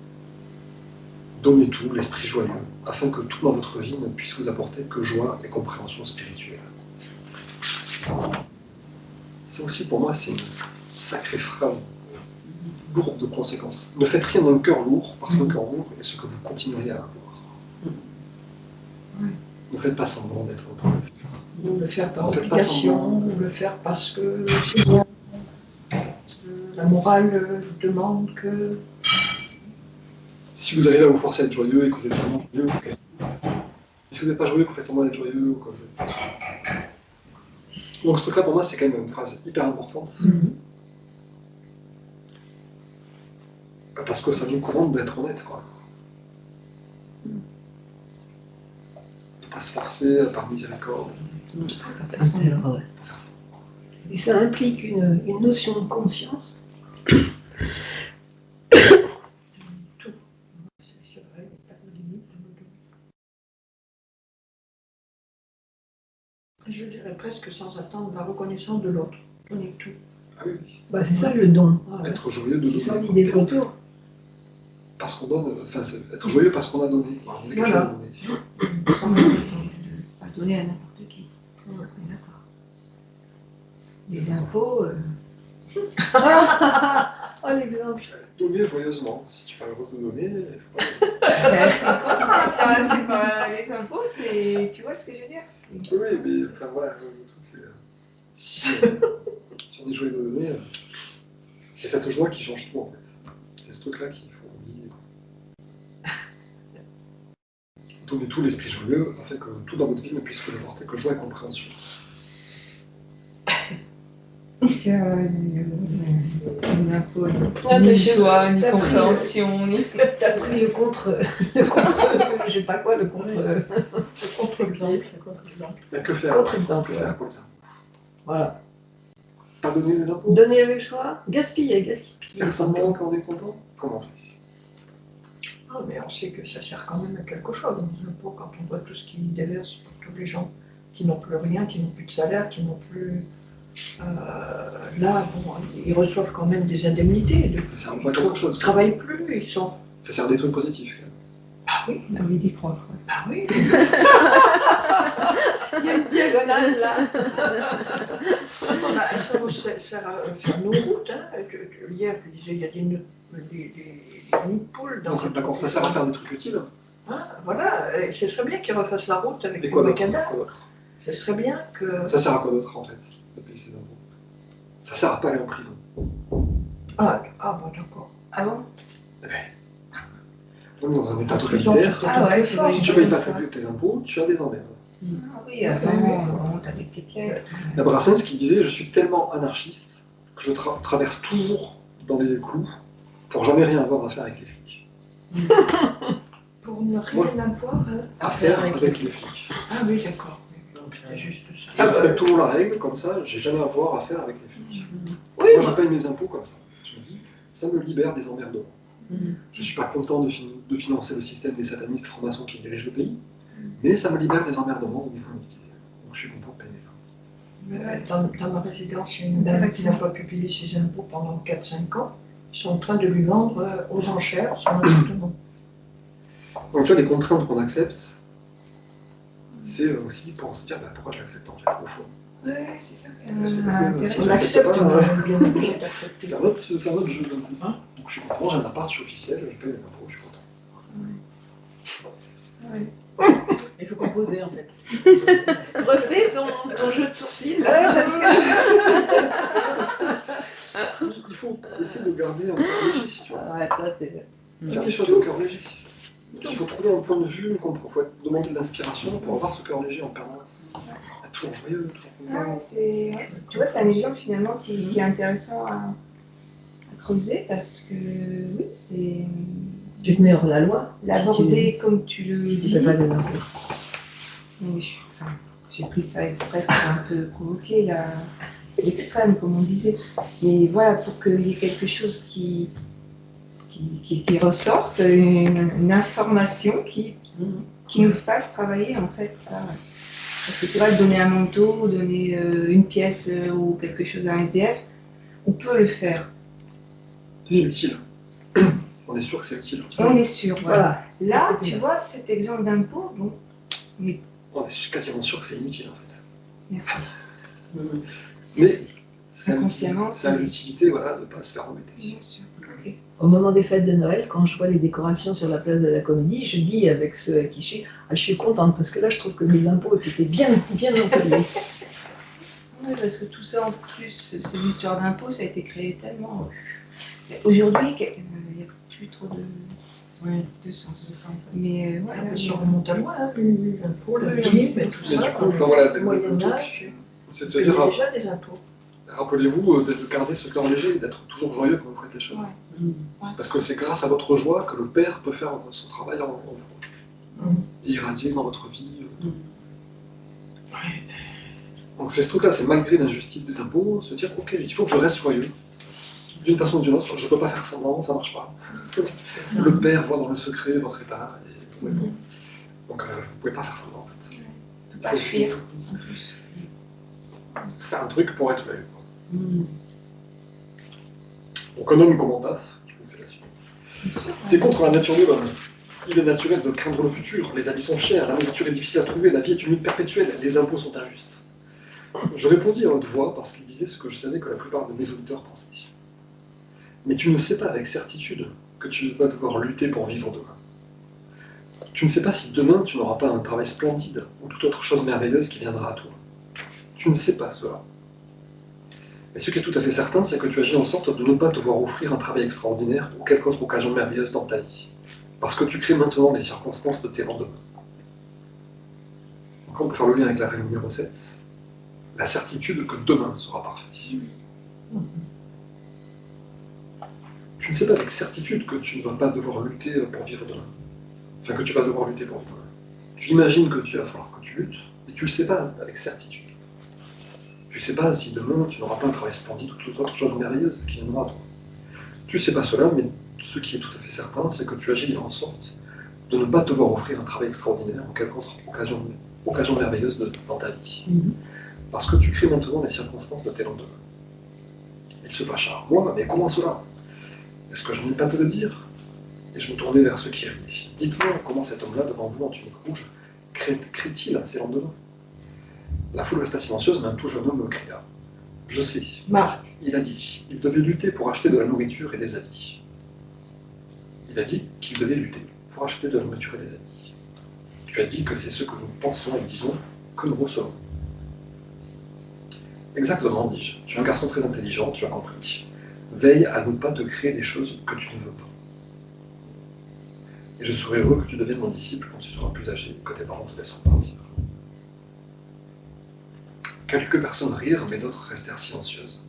[SPEAKER 1] Donnez tout, l'esprit joyeux, afin que tout dans votre vie ne puisse vous apporter que joie et compréhension spirituelle. Ça aussi, pour moi, c'est une sacrée phrase lourde de conséquences. Ne faites rien d'un cœur lourd, parce qu'un cœur lourd est ce que vous continueriez à avoir. Ne faites pas semblant d'être autant.
[SPEAKER 2] Ou le faire par obligation, ou le faire parce que la morale vous demande que...
[SPEAKER 1] Si vous arrivez à vous forcer à être joyeux et que vous êtes vraiment joyeux, si vous n'êtes pas joyeux, que vous faites semblant d'être joyeux, ou que vous êtes... Donc ce truc-là, pour moi, c'est quand même une phrase hyper importante. Parce que ça nous commande d'être honnête, quoi. De ne pas se forcer par miséricorde
[SPEAKER 3] Alors, ouais.
[SPEAKER 1] pour faire ça.
[SPEAKER 3] Et ça implique une notion de conscience.
[SPEAKER 2] Tout. C'est vrai, il n'y a pas de limite dans le don. Je dirais presque sans attendre la reconnaissance de l'autre. Donner tout.
[SPEAKER 1] Ah oui, oui.
[SPEAKER 3] Bah, c'est ça le don.
[SPEAKER 2] Voilà.
[SPEAKER 1] Être joyeux de
[SPEAKER 3] C'est ça
[SPEAKER 1] donner.
[SPEAKER 3] l'idée de retour.
[SPEAKER 1] Parce qu'on donne, enfin, c'est être joyeux parce qu'on a donné. Voilà, on est quelque chose
[SPEAKER 2] Voilà.
[SPEAKER 1] à donner.
[SPEAKER 3] Pas donner à n'importe qui. On est d'accord. Les impôts. Oh l'exemple.
[SPEAKER 1] Donner joyeusement. Si tu es pas heureuse de donner, il faut pas
[SPEAKER 3] C'est pas les impôts, c'est. Tu vois ce que je veux dire?
[SPEAKER 1] Oui, mais enfin, voilà, le truc, c'est. Si on est joyeux de donner, c'est cette joie qui change tout en fait. C'est ce truc-là qu'il faut viser. Donner tout, l'esprit joyeux, a fait que tout dans votre vie ne puisse que n'apporter que joie et compréhension.
[SPEAKER 5] Les impôts,
[SPEAKER 3] Ah,
[SPEAKER 5] ni
[SPEAKER 3] t'as
[SPEAKER 5] joie, ni
[SPEAKER 3] pris
[SPEAKER 5] compréhension, ni...
[SPEAKER 3] T'as pris le contre. Je sais pas quoi, le contre.
[SPEAKER 2] Contre-exemple.
[SPEAKER 1] Mais que faire?
[SPEAKER 3] Contre-exemple.
[SPEAKER 1] Que faire pour les impôts?
[SPEAKER 3] Voilà.
[SPEAKER 1] Pas donner des impôts?
[SPEAKER 3] Donner avec joie, gaspiller.
[SPEAKER 1] Faire semblant quand on est content? Comment on fait?
[SPEAKER 2] Ah, mais on sait que ça sert quand même à quelque chose, les impôts, quand on voit tout ce qu'ils déversent pour tous les gens qui n'ont plus rien, qui n'ont plus de salaire, qui n'ont plus... là, bon, ils reçoivent quand même des indemnités.
[SPEAKER 1] Ça sert pas à quelque chose.
[SPEAKER 2] Ils ne travaillent plus, ils sont...
[SPEAKER 1] Ça sert à des trucs positifs. Quand même.
[SPEAKER 2] Ah oui,
[SPEAKER 5] On a envie d'y croire. Ouais.
[SPEAKER 2] ah oui.
[SPEAKER 3] Il y a une diagonale là.
[SPEAKER 2] Ça sert à faire nos routes. Hein. Hier, tu disais, il y a des nids de poules dans cette
[SPEAKER 1] D'accord, ça sert à faire des trucs utiles.
[SPEAKER 2] Hein, voilà, et ce serait bien qu'ils refassent la route avec
[SPEAKER 1] Et
[SPEAKER 2] les
[SPEAKER 1] quoi d'autre?
[SPEAKER 2] macadams.
[SPEAKER 1] Quoi d'autre?
[SPEAKER 2] Ce serait bien que...
[SPEAKER 1] Ça sert à quoi d'autre en fait, de payer ses impôts? Ça sert à pas aller en prison.
[SPEAKER 2] Ah bon, d'accord.
[SPEAKER 5] Ah bon?
[SPEAKER 1] On est dans un état
[SPEAKER 2] Prison,
[SPEAKER 1] totalitaire.
[SPEAKER 2] c'est
[SPEAKER 5] Ah ouais,
[SPEAKER 2] peut-être
[SPEAKER 5] fort.
[SPEAKER 1] Si tu payes pas tes impôts, tu as des emmerdes.
[SPEAKER 5] Ah oui, avant, on monte avec tes pièces.
[SPEAKER 1] La Brassens qui disait « Je suis tellement anarchiste que je traverse toujours dans les clous pour jamais rien avoir à faire avec les flics.
[SPEAKER 2] Pour ne rien avoir
[SPEAKER 1] À faire avec les flics.
[SPEAKER 2] Ah oui, d'accord. C'est juste ça.
[SPEAKER 1] Je respecte toujours la règle, comme ça, j'ai jamais à avoir à faire avec les flics.
[SPEAKER 2] Oui,
[SPEAKER 1] Moi, je paye mes impôts comme ça. Je me dis, ça me libère des emmerdements. Je suis pas content de financer le système des satanistes francs-maçons qui dirigent le pays, mais ça me libère des emmerdements au niveau monétaire. Donc je suis content de payer les impôts.
[SPEAKER 2] dans ma résidence, il y a une dame qui n'a pas pu payer ses impôts pendant 4-5 ans. Ils sont en train de lui vendre aux enchères son appartement.
[SPEAKER 1] Donc tu vois, les contraintes qu'on accepte, c'est aussi pour se dire, bah, pourquoi je l'accepte en fait, au fond.
[SPEAKER 5] Ouais, c'est ça.
[SPEAKER 1] C'est parce que
[SPEAKER 5] Intéressant.
[SPEAKER 2] On accepte, on est bien obligé d'accepter.
[SPEAKER 1] C'est un autre jeu d'un coup. Donc je suis content, j'ai un appart, je suis officiel, je paye les impôts, je suis content.
[SPEAKER 5] Ouais.
[SPEAKER 4] Il faut composer en fait.
[SPEAKER 3] Refais ton jeu de sourcils.
[SPEAKER 5] Ouais, parce que...
[SPEAKER 1] Il faut essayer de garder un cœur léger, tu vois.
[SPEAKER 3] Ouais, ça c'est.
[SPEAKER 1] Faire les choses au cœur léger. Il faut trouver un point de vue, il faut demander de l'inspiration pour avoir ce cœur léger en permanence. Toujours joyeux, toujours content.
[SPEAKER 5] Ouais, tu vois, c'est un exemple finalement qui est intéressant à creuser parce que oui, c'est
[SPEAKER 3] Tu te mets hors la loi.
[SPEAKER 5] l'aborder comme tu le
[SPEAKER 3] Si tu
[SPEAKER 5] dis.
[SPEAKER 3] fais pas des impôts.
[SPEAKER 5] Oui, j'ai pris ça exprès pour un peu provoquer l'extrême, comme on disait. Mais voilà, pour qu'il y ait quelque chose qui ressorte, une information qui nous fasse travailler en fait ça. Parce que c'est vrai que donner un manteau, donner une pièce ou quelque chose à un SDF, on peut le faire.
[SPEAKER 1] C'est utile. On est sûr que c'est utile.
[SPEAKER 5] On est sûr. Voilà.
[SPEAKER 3] Voilà.
[SPEAKER 5] Là, tu vois, cet exemple d'impôt, bon, mais
[SPEAKER 1] On est quasiment sûr que c'est inutile en fait.
[SPEAKER 5] merci.
[SPEAKER 1] Mais
[SPEAKER 5] Inconsciemment,
[SPEAKER 1] ça a l'utilité voilà, de ne pas se faire embêter.
[SPEAKER 5] Bien sûr. Ok.
[SPEAKER 3] Au moment des fêtes de Noël, quand je vois les décorations sur la place de la Comédie, je dis avec ceux à qui je suis contente parce que là je trouve que les impôts étaient bien employés.
[SPEAKER 5] Oui, parce que tout ça, en plus, ces histoires d'impôts, ça a été créé tellement. Mais aujourd'hui, il n'y a plus trop de sens. Mais voilà.
[SPEAKER 2] Ça remonte à loin, hein, les impôts, la
[SPEAKER 5] Oui,
[SPEAKER 2] dîme et
[SPEAKER 5] mais
[SPEAKER 2] tout
[SPEAKER 1] Mais
[SPEAKER 2] ça.
[SPEAKER 1] du coup, enfin, voilà,
[SPEAKER 2] Au Moyen-Âge,
[SPEAKER 1] c'est de
[SPEAKER 2] il
[SPEAKER 1] se
[SPEAKER 2] y
[SPEAKER 1] dire,
[SPEAKER 2] avait déjà des impôts.
[SPEAKER 1] Rappelez-vous de garder ce cœur léger et d'être toujours joyeux quand vous faites les choses.
[SPEAKER 5] Ouais.
[SPEAKER 1] Parce que c'est grâce à votre joie que le Père peut faire son travail en vous. Et irradier dans votre vie. Donc c'est ce truc-là, c'est malgré l'injustice des impôts, se dire, ok, il faut que je reste joyeux. D'une façon ou d'une autre, je ne peux pas faire semblant, ça ne marche pas. Le Père voit dans le secret votre état, et vous répond. Donc vous ne pouvez pas faire semblant en fait.
[SPEAKER 5] On peut pas fuir, en plus.
[SPEAKER 1] Faire un truc pour être joyeux. Donc un homme comme un taf, je vous fais la suite. C'est contre la nature de l'homme. Il est naturel de craindre le futur, les habits sont chers, la nourriture est difficile à trouver, la vie est une lutte perpétuelle, les impôts sont injustes. Je répondis à haute voix parce qu'il disait ce que je savais que la plupart de mes auditeurs pensaient. Mais tu ne sais pas avec certitude que tu vas devoir lutter pour vivre demain. Tu ne sais pas si demain tu n'auras pas un travail splendide ou toute autre chose merveilleuse qui viendra à toi. Tu ne sais pas cela. Mais ce qui est tout à fait certain, c'est que tu agis en sorte de ne pas te voir offrir un travail extraordinaire ou quelque autre occasion merveilleuse dans ta vie. Parce que tu crées maintenant les circonstances de tes lendemains. Donc on peut faire le lien avec la règle numéro 7. La certitude que demain sera parfait. Tu ne sais pas avec certitude que tu ne vas pas devoir lutter pour vivre demain. Enfin, que tu vas devoir lutter pour vivre demain. Tu imagines que tu vas falloir que tu luttes, mais tu ne le sais pas avec certitude. Tu ne sais pas si demain tu n'auras pas un travail splendide ou toute autre chose merveilleuse qui viendra à toi. Tu ne sais pas cela, mais ce qui est tout à fait certain, c'est que tu agis en sorte de ne pas te voir offrir un travail extraordinaire ou quelque autre occasion merveilleuse dans ta vie. Parce que tu crées maintenant les circonstances de tes lendemains. Il se fâcha. Moi, mais comment cela? Est-ce que je n'ai pas te le dire? Et je me tournai vers ceux qui riaient. Dites-moi comment cet homme-là, devant vous en tunique rouge, crée-t-il ses lendemains? La foule resta silencieuse, mais un tout jeune homme me cria. Je sais.
[SPEAKER 2] Marc.
[SPEAKER 1] Il a dit, il devait lutter pour acheter de la nourriture et des habits. Il a dit qu'il devait lutter pour acheter de la nourriture et des habits. Tu as dit que c'est ce que nous pensons et disons que nous recevons. Exactement, dis-je. Tu es un garçon très intelligent, tu as compris. Veille à ne pas te créer des choses que tu ne veux pas. Et je serai heureux que tu deviennes mon disciple quand tu seras plus âgé, que tes parents te laisseront partir. Quelques personnes rirent, mais d'autres restèrent silencieuses.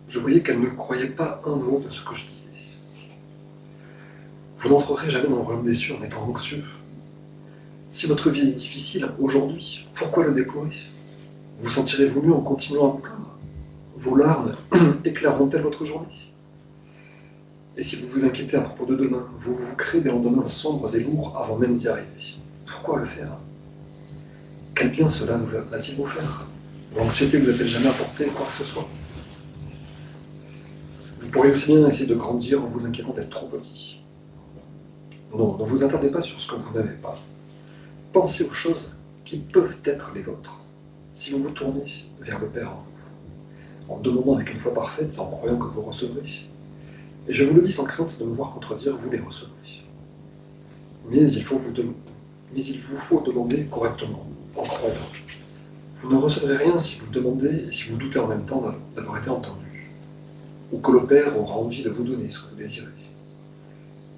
[SPEAKER 1] Je voyais qu'elles ne croyaient pas un mot de ce que je disais. Vous n'entrerez jamais dans le royaume des cieux en étant anxieux. Si votre vie est difficile aujourd'hui, pourquoi le déplorer? Vous sentirez-vous mieux en continuant à vous plaindre? Vos larmes éclaireront-elles votre journée? Et si vous vous inquiétez à propos de demain, vous vous créez des lendemains sombres et lourds avant même d'y arriver. Pourquoi le faire? Quel bien cela va-t-il vous faire? L'anxiété vous a-t-elle jamais apporté quoi que ce soit? Vous pourriez aussi bien essayer de grandir en vous inquiétant d'être trop petit. Non, ne vous attardez pas sur ce que vous n'avez pas. Pensez aux choses qui peuvent être les vôtres, si vous vous tournez vers le Père en vous, en demandant avec une foi parfaite, en croyant que vous recevrez. Et je vous le dis sans crainte de me voir contredire, vous les recevrez. Mais il vous faut demander correctement, en croyant. Vous ne recevrez rien si vous demandez et si vous doutez en même temps d'avoir été entendu, ou que le Père aura envie de vous donner ce que vous désirez.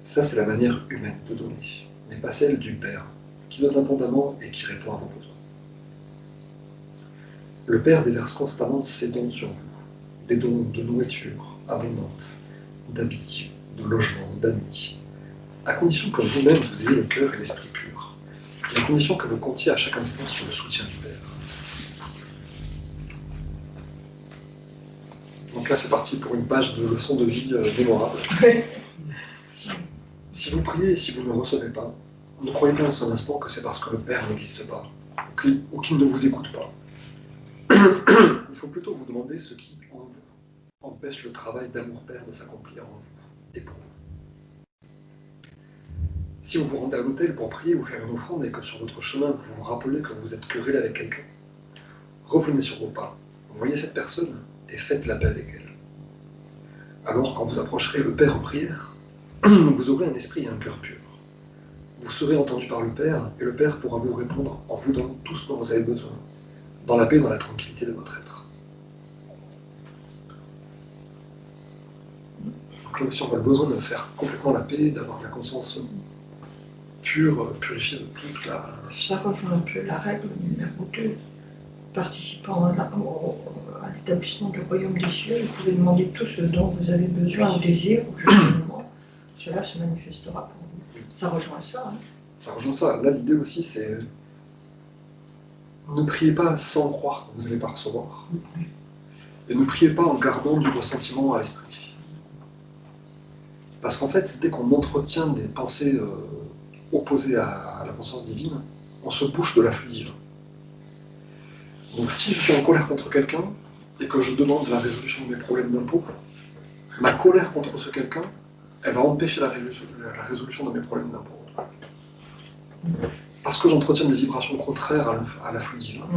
[SPEAKER 1] Ça, c'est la manière humaine de donner, mais pas celle du Père, qui donne abondamment et qui répond à vos besoins. Le Père déverse constamment ses dons sur vous, des dons de nourriture abondante, d'habits, de logement, d'amis, à condition que vous-même vous ayez le cœur et l'esprit purs, et à condition que vous comptiez à chaque instant sur le soutien du Père. Donc là, c'est parti pour une page de leçon de vie mémorable. Si vous priez et si vous ne recevez pas, ne croyez pas un seul instant que c'est parce que le Père n'existe pas, ou qu'il ne vous écoute pas. Il faut plutôt vous demander ce qui, en vous, empêche le travail d'amour-père de s'accomplir en vous et pour vous. Si vous vous rendez à l'autel pour prier ou faire une offrande et que sur votre chemin vous vous rappelez que vous êtes querellé avec quelqu'un, revenez sur vos pas, voyez cette personne et faites la paix avec elle. Alors quand vous approcherez le Père en prière, vous aurez un esprit et un cœur pur. Vous serez entendu par le Père et le Père pourra vous répondre en vous donnant tout ce dont vous avez besoin, dans la paix et dans la tranquillité de votre être. Donc là aussi, on a besoin de faire complètement la paix, d'avoir la conscience pure, purifiée de toute la...
[SPEAKER 2] Ça rejoint un peu la règle numéro 2, participant à l'établissement du royaume des cieux, vous pouvez demander tout ce dont vous avez besoin ou désir, ou justement, cela se manifestera pour vous. Ça rejoint ça. Hein.
[SPEAKER 1] Ça rejoint ça. Là, l'idée aussi, c'est ne priez pas sans croire que vous n'allez pas recevoir. Et ne priez pas en gardant du ressentiment à l'esprit. Parce qu'en fait, dès qu'on entretient des pensées opposées à la conscience divine, on se bouche de l'afflux divin. Donc si je suis en colère contre quelqu'un, et que je demande la résolution de mes problèmes d'impôt, ma colère contre ce quelqu'un, elle va empêcher la résolution de mes problèmes d'impôt. Parce que j'entretiens des vibrations contraires à l'afflux divin,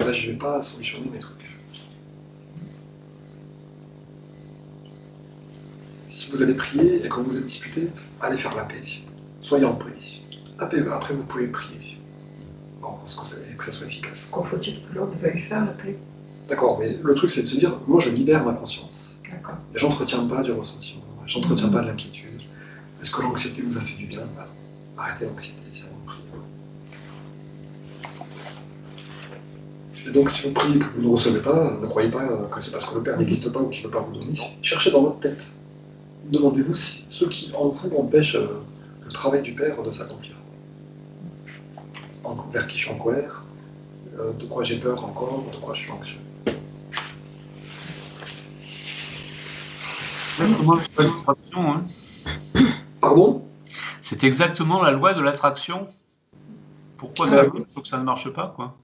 [SPEAKER 1] là je ne vais pas solutionner mes trucs. Si vous allez prier et que vous êtes disputé, allez faire la paix. Soyez en paix. Après vous pouvez prier. Bon, parce que ça soit efficace.
[SPEAKER 2] Quand faut-il que l'autre veuille faire la paix?
[SPEAKER 1] D'accord, mais le truc c'est de se dire, moi je libère ma conscience.
[SPEAKER 2] D'accord.
[SPEAKER 1] Et j'entretiens pas du ressentiment, j'entretiens pas de l'inquiétude. Est-ce que l'anxiété vous a fait du bien? Bah, arrêtez l'anxiété, finalement, priez. Et donc si vous priez que vous ne recevez pas, ne croyez pas que c'est parce que le Père n'existe pas ou qu'il ne veut pas vous donner. Cherchez dans votre tête. Demandez-vous ce qui en vous empêche le travail du Père de s'accomplir. Vers qui je suis en colère, de quoi j'ai peur encore, de quoi je suis anxieux.
[SPEAKER 6] Exactement la loi de l'attraction, hein.
[SPEAKER 1] Pardon?
[SPEAKER 6] C'est exactement la loi de l'attraction. Pourquoi ça marche ou que ça ne marche pas, quoi.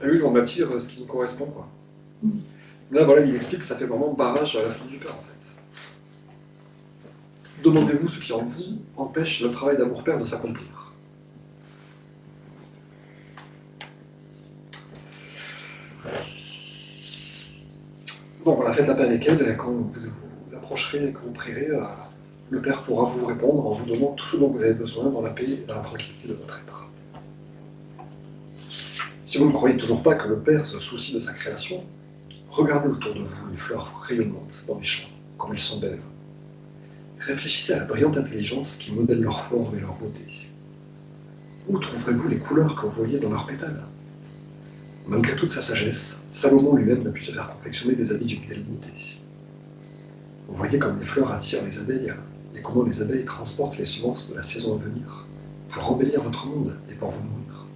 [SPEAKER 1] Et oui, on attire ce qui nous correspond, quoi. Là, voilà, il explique que ça fait vraiment barrage à la fin du Père, en fait. Demandez-vous ce qui en vous empêche le travail d'amour-père de s'accomplir. Bon, voilà, faites la paix avec elle, et quand vous approcherez et que vous prierez, le Père pourra vous répondre en vous donnant tout ce dont vous avez besoin dans la paix et dans la tranquillité de votre être. Si vous ne croyez toujours pas que le Père se soucie de sa création, regardez autour de vous les fleurs rayonnantes dans les champs, comme elles sont belles. Réfléchissez à la brillante intelligence qui modèle leur forme et leur beauté. Où trouverez-vous les couleurs que vous voyez dans leurs pétales? Malgré toute sa sagesse, Salomon lui-même n'a pu se faire confectionner des habits d'une telle beauté. Vous voyez comme les fleurs attirent les abeilles, et comment les abeilles transportent les semences de la saison à venir, pour embellir votre monde et pour vous nourrir.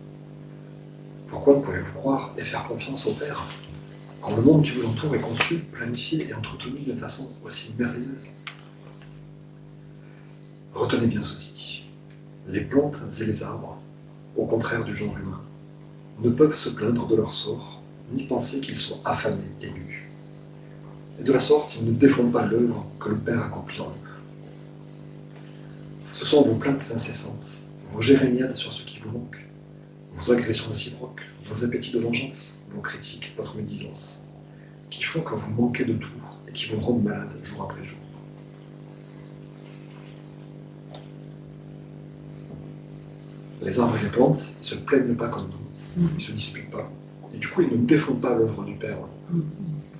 [SPEAKER 1] Pourquoi pouvez-vous croire et faire confiance au Père, quand le monde qui vous entoure est conçu, planifié et entretenu de façon aussi merveilleuse? Retenez bien ceci. Les plantes et les arbres, au contraire du genre humain, ne peuvent se plaindre de leur sort, ni penser qu'ils sont affamés et nus. Et de la sorte, ils ne défendent pas l'œuvre que le Père accomplit en eux. Ce sont vos plaintes incessantes, vos jérémiades sur ce qui vous manque, vos agressions réciproques, vos appétits de vengeance, vos critiques, votre médisance, qui font que vous manquez de tout et qui vous rendent malade jour après jour. Les arbres et les plantes ne se plaignent pas comme nous, ils ne se disputent pas, et du coup ils ne défendent pas l'œuvre du Père,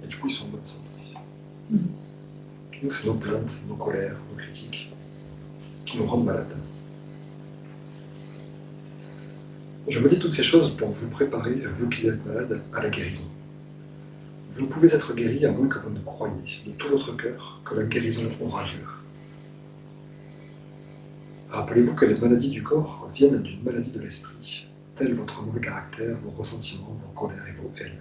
[SPEAKER 1] et du coup ils sont en bonne santé. Nous, c'est nos plaintes, nos colères, nos critiques, qui nous rendent malades. Je vous dis toutes ces choses pour vous préparer, vous qui êtes malades, à la guérison. Vous ne pouvez être guéri à moins que vous ne croyiez de tout votre cœur que la guérison aura lieu. Rappelez-vous que les maladies du corps viennent d'une maladie de l'esprit, tel votre mauvais caractère, vos ressentiments, vos colères et vos haines.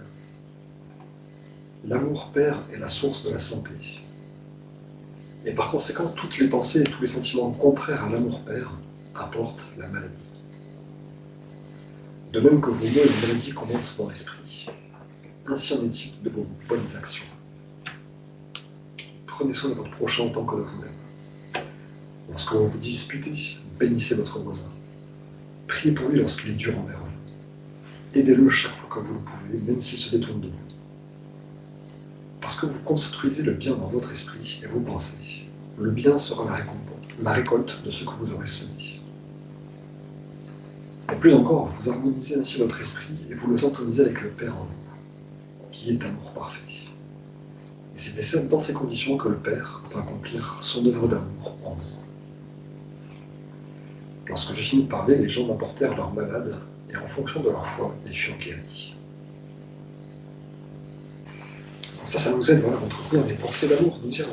[SPEAKER 1] L'amour-père est la source de la santé. Et par conséquent, toutes les pensées et tous les sentiments contraires à l'amour-père apportent la maladie. De même que vos maux et maladies commencent dans l'esprit, ainsi en est-il de vos bonnes actions. Prenez soin de votre prochain en tant que de vous-même. Lorsque vous vous disputez, bénissez votre voisin. Priez pour lui lorsqu'il est dur envers vous. Aidez-le chaque fois que vous le pouvez, même s'il se détourne de vous. Parce que vous construisez le bien dans votre esprit et vos pensées, le bien sera la récolte de ce que vous aurez semé. Et plus encore, vous harmonisez ainsi votre esprit et vous le synchronisez avec le Père en vous, qui est amour parfait. Et c'est dans ces conditions que le Père peut accomplir son œuvre d'amour en vous. Lorsque j'ai fini de parler, les gens m'apportèrent leurs malades, et en fonction de leur foi, ils furent guéris. Ça nous aide voilà, à entretenir des pensées d'amour, de dire,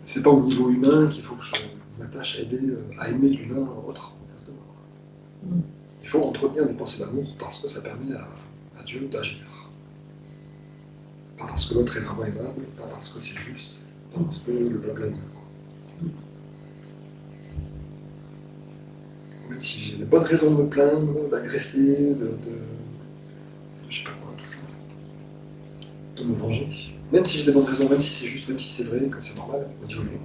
[SPEAKER 1] c'est pas au niveau humain qu'il faut que je m'attache à aider, à aimer l'humain autre en face de moi. Il faut entretenir des pensées d'amour parce que ça permet à Dieu d'agir. Pas parce que l'autre est vraiment aimable, pas parce que c'est juste, pas parce que le blabla. Même si j'ai des bonnes raisons de me plaindre, d'agresser, je sais pas quoi, tout ça, de me venger. Même si j'ai des bonnes raisons, même si c'est juste, même si c'est vrai, que c'est normal, on dit oui.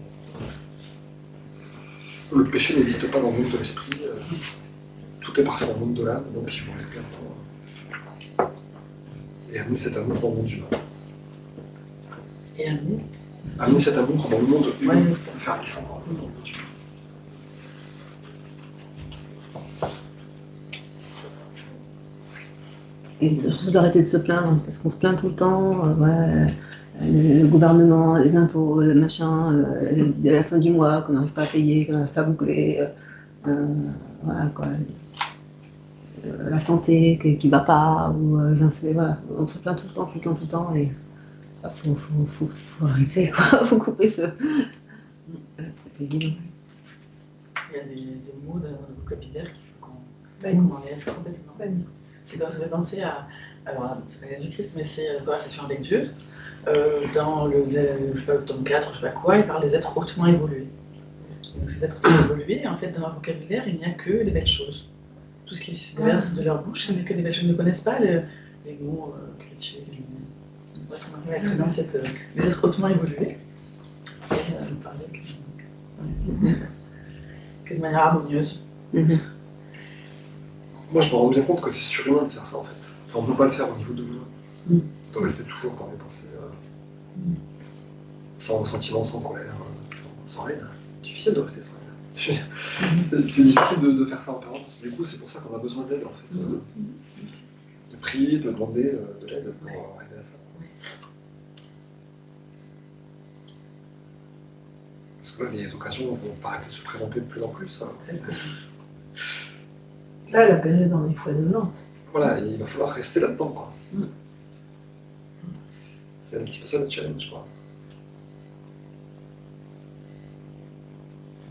[SPEAKER 1] Le péché n'existe pas dans le monde de l'esprit, tout est parfait dans le monde de l'âme, donc il faut rester là et amener cet amour dans le monde humain.
[SPEAKER 2] Et amour.
[SPEAKER 1] Amener cet amour dans le monde humain, faire descendre dans le monde humain.
[SPEAKER 3] Et surtout d'arrêter de se plaindre, parce qu'on se plaint tout le temps, le gouvernement, les impôts, le machin, la fin du mois, qu'on n'arrive pas à payer, qu'on n'arrive pas à boucler, voilà quoi. La santé qui va pas, ou voilà, on se plaint tout le temps, et faut arrêter quoi, faut couper ce. C'est évident.
[SPEAKER 4] Il y a des mots dans le vocabulaire qu'il faut qu'on
[SPEAKER 3] Bannisse.
[SPEAKER 4] enlève complètement. C'est comme ça fait penser à. Alors, c'est pas Jésus-Christ, mais c'est la conversation avec Dieu. Dans je sais pas, le tome 4, je sais pas quoi, il parle des êtres hautement évolués. Donc, ces êtres hautement évolués, en fait, dans leur vocabulaire, il n'y a que des belles choses. Tout ce qui se déverse de leur bouche, ce n'est que des belles choses. Ils ne connaissent pas les mots chrétiens. Bref, on arrive à être dans cette. Les êtres hautement évolués. Et nous parler que de manière harmonieuse.
[SPEAKER 1] Moi, je me rends bien compte que c'est surhumain de faire ça, en fait. Enfin, on ne peut pas le faire au niveau de l'humain. On doit rester toujours dans des pensées sans sentiment, sans colère, sans haine. C'est difficile de rester sans haine. C'est difficile de faire ça en permanence. Du coup, c'est pour ça qu'on a besoin d'aide, en fait. De prier, de demander de l'aide pour arriver à ça. Parce que là, les occasions vont arrêter de se présenter de plus en plus.
[SPEAKER 3] Là, la période en est foisonnante.
[SPEAKER 1] Voilà, il va falloir rester là-dedans, quoi. C'est un petit peu ça le challenge, quoi.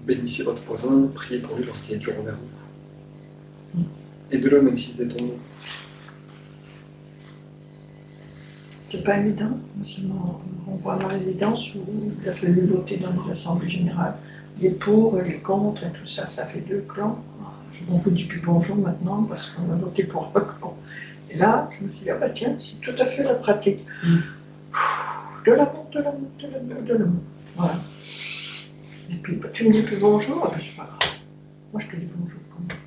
[SPEAKER 1] Bénissez votre voisin, priez pour lui lorsqu'il est dur envers vous. Aidez-le même s'il se détourne.
[SPEAKER 2] C'est pas évident. On voit ma résidence où il a fallu voter dans les assemblées générales. Les pour, les contre et tout ça, ça fait 2 clans. On vous dit plus bonjour maintenant parce qu'on a voté pour un clan. Et là, je me suis dit, ah bah tiens, c'est tout à fait la pratique. De l'amour, de l'amour, de l'amour, de l'amour. Voilà. Et puis, bah, tu me dis plus bonjour, ah bah, c'est pas grave. Moi, je te dis bonjour quand même.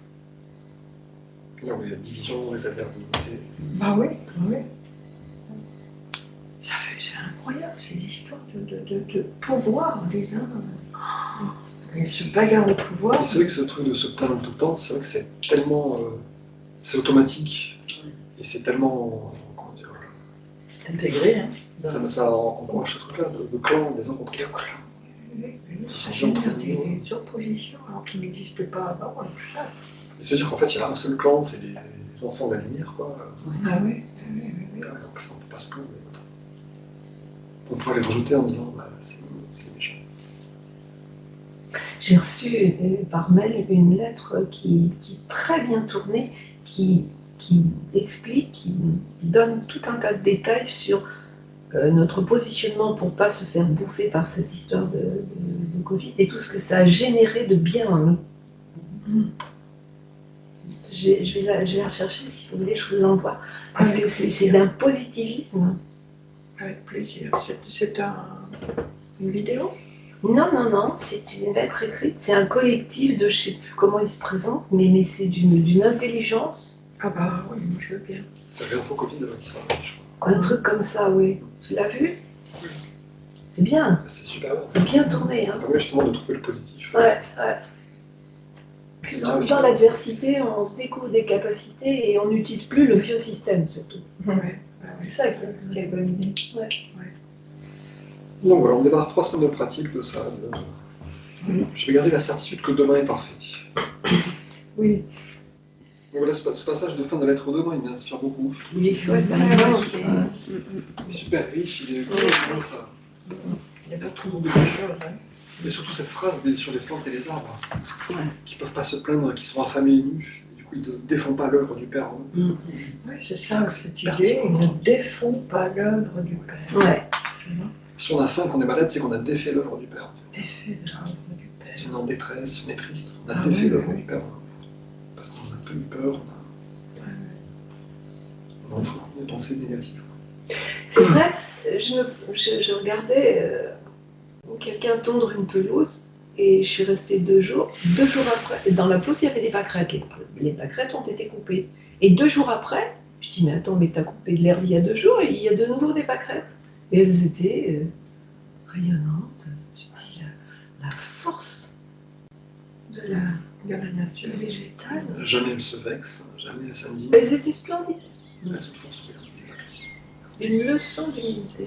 [SPEAKER 1] Là où il y a division, rétablir l'unité.
[SPEAKER 2] Bah oui, oui. C'est incroyable ces histoires de pouvoir des uns. Ils se bagarrent le pouvoir.
[SPEAKER 1] Et c'est vrai que ce truc de se plaindre tout le temps, c'est vrai que c'est tellement. C'est automatique. Et c'est tellement. Comment dire.
[SPEAKER 4] Intégré, hein.
[SPEAKER 1] Ça encourage ce truc-là de clan, des uns contre les clans.
[SPEAKER 2] Ça génère des oppositions alors qu'il n'existe pas avant et tout ça.
[SPEAKER 1] Et se dire qu'en fait, il y a un seul clan, c'est les enfants de la lumière, quoi.
[SPEAKER 2] Ah oui.
[SPEAKER 1] Et en plus, on ne peut pas se plaindre. On pourrait les rajouter en disant, bah, c'est les méchants.
[SPEAKER 3] J'ai reçu par mail une lettre qui est très bien tournée, qui explique, qui donne tout un tas de détails sur notre positionnement pour ne pas se faire bouffer par cette histoire de Covid et tout ce que ça a généré de bien en nous. Je vais la rechercher si vous voulez, je vous l'envoie. Parce que c'est d'un positivisme.
[SPEAKER 2] Avec plaisir. C'est une vidéo?
[SPEAKER 3] Non, c'est une lettre écrite, c'est un collectif de, je ne sais plus comment il se présente, mais c'est d'une intelligence.
[SPEAKER 2] Ah bah oui, moi je veux bien.
[SPEAKER 1] C'est Réinfo Covid qui travaille, je crois.
[SPEAKER 3] Un truc comme ça, oui. Tu l'as vu? C'est bien.
[SPEAKER 1] C'est super bien.
[SPEAKER 3] C'est bien tourné.
[SPEAKER 1] Ça permet justement de trouver le positif.
[SPEAKER 3] Ouais. Dans l'adversité, on se découvre des capacités et on n'utilise plus le vieux système surtout.
[SPEAKER 2] Ouais.
[SPEAKER 3] C'est ça qui est
[SPEAKER 5] Quelle bonne idée.
[SPEAKER 3] Ouais.
[SPEAKER 1] Donc voilà, on démarre 3 semaines de pratique de ça, Je vais garder la certitude que demain est parfait.
[SPEAKER 2] Oui,
[SPEAKER 1] Donc voilà, ce passage de fin de la lettre 2, moi, il m'inspire beaucoup.
[SPEAKER 3] Il est chouette,
[SPEAKER 5] Ouais,
[SPEAKER 3] hein.
[SPEAKER 5] c'est-
[SPEAKER 1] Il est super riche, il est ça.
[SPEAKER 2] il y a beaucoup de choses. Hein.
[SPEAKER 1] Et surtout cette phrase sur les plantes et les arbres,
[SPEAKER 3] Ouais.
[SPEAKER 1] qui ne peuvent pas se plaindre, qui sont affamés et nus. Et du coup, ils ne défont pas l'œuvre du Père.
[SPEAKER 2] Oui, c'est ça, cette idée, ils ne défont pas l'œuvre du Père.
[SPEAKER 3] Ouais.
[SPEAKER 1] Si on a faim, qu'on est malade, c'est qu'on a défait l'œuvre du Père.
[SPEAKER 2] Défait de l'œuvre du Père.
[SPEAKER 1] Si on est en détresse, si on est triste, on a
[SPEAKER 2] Ah
[SPEAKER 1] défait
[SPEAKER 2] oui,
[SPEAKER 1] l'œuvre
[SPEAKER 2] oui.
[SPEAKER 1] du Père. Parce qu'on a un peu eu peur, on a des pensées négatives.
[SPEAKER 3] C'est vrai, je regardais quelqu'un tondre une pelouse et je suis restée 2 jours. 2 jours après, dans la pelouse, il y avait des pâquerettes. Les pâquerettes ont été coupées. Et 2 jours après, je dis, mais attends, mais t'as coupé de l'herbe il y a 2 jours et il y a de nouveau des pâquerettes. Et elles étaient rayonnantes. Je dis, la force de la nature végétale.
[SPEAKER 1] Jamais elle se vexe, jamais elle s'indigne.
[SPEAKER 3] Elles étaient splendides.
[SPEAKER 1] Elles sont toujours souriantes.
[SPEAKER 3] Une leçon d'humilité.